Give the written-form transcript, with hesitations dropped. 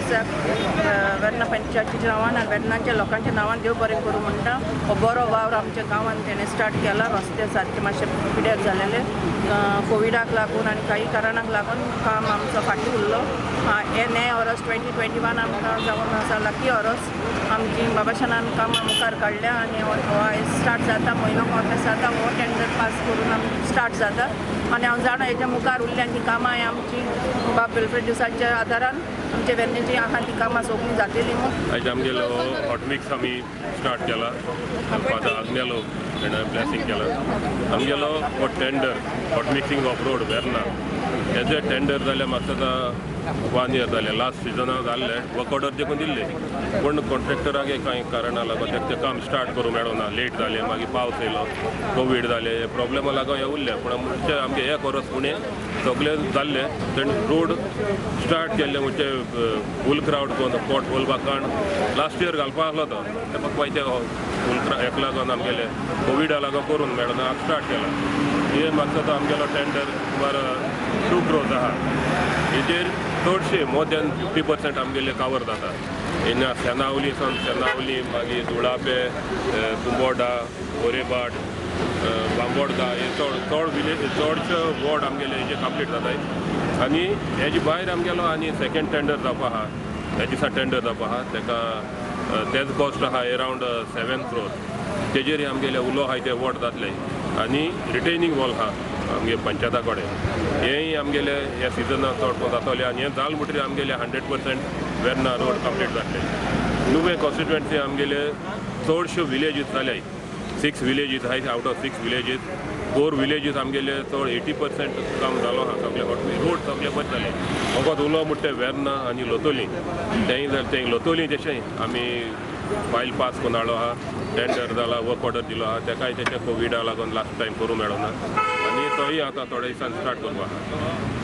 दिसाक वेर्ना पंचायतीच्या नांवान आनी वेर्नाच्या लोकांच्या नांवान देव बरें करूं म्हणटा हो बरो वावर आमच्या गांवांत तेणें स्टार्ट केला. रस्ते सारके मातशे पिड्यार जालेले कोविडाक लागून आनी काही कारणाक लागून काम आमचो फाटीं उरलो. हे नये वर्स 2021 आमकां जावन आसा लकी वर्स आमची बाबाशनान कामां मुखार काडल्या आनी हो स्टार्ट जाता म्हयनो कॉन्ट्रेक्ट जाता हो टेंडर पास करून आमी स्टार्ट जाता. आनी हांव जाणा हेच्या मुखार उरल्या ती कामां आमची बाब वेलफेअर दिवसाच्या आदारान आमचे वेर्नेची आहा ती कामां सगळीं जातली. आयज आमगेलो हॉट मिक्स आमी स्टार्ट केला. फादर आग्नेलो तेणें ब्लेसिंग केला. आमगेलो हो tender hot mixing of road Verna हेजे टेंडर जालें म्हाका आतां 1 year जालें. लास्ट सिजनाक जाल्ले वर्क ऑर्डर देखून दिल्ले पूण कॉन्ट्रॅक्टराक कांय कारणां लागून तें काम स्टार्ट करूं मेळना. लेट जालें मागीर पावस येयलो कोवीड जालें हे प्रॉब्लेमा लागून हे उरले. पूण म्हणजे आमगे एक वर्स फुडें सगळें जाल्लें तेणें रोड स्टार्ट केल्ले म्हणजे फूल क्रावड करून पोट होलबाकाण लास्ट इयर घालपा आसलो तो तेका पयते फूल हेका लागून आमगेले कोविडा लागून करून मेळना स्टार्ट केला. हे म्हाका तो आमगेलो टेंडर सुमार 2 crores आहा. हेजेर चडशे मोर दॅन 50% आमगेले कावर जाता. हिना सेनावली सावन सेनावली मागीर जुळापे कुंबोडा गोरेबाट बांबोडगा हे चड विलेज चडशे वॉर्ड आमगेले हेजे कंप्लीट जाताय. आनी हेजे भायर आमगेलो आनी सेकेंड टेंडर जावपा आहा. ह्या दिसा टेंडर जावपा आहा तेका तेज कॉस्ट आहा अरावंड 7 crores. तेजेर आमगेले उलो आहाय ते वॉर्ड जातले आनी रिटेनिंग वॉल आहा आमगे पंचायता कडेन हेंय आमगेले ह्या सिजनाक चड जातले. आनी हें जाल म्हणटरी आमगेले 100% वेर्ना रोड कंप्लीट जातले. नुवें कॉन्स्टिट्युएन्सी आमगेले चडश्यो विलेजीस जाल्याय. 6 विलेजीस आहाय. आउट ऑफ 6 विलेजीस 4 विलेजीस आमगेले चड 80% काम जालो आहा. सगळे रोड सगळे बरें जाले. फकत उलो म्हणटा वेर्ना आनी लोतोली तें लोतोली जशें आमी फायल पास करून हाडलो आहा. टेंडर जाला वर्क ऑर्डर दिलो आहा तेकाय तेच्या कोविडा लागून लास्ट टायम करूं मेळना आनी तोय आतां थोड्या दिसान स्टार्ट करपा आहा.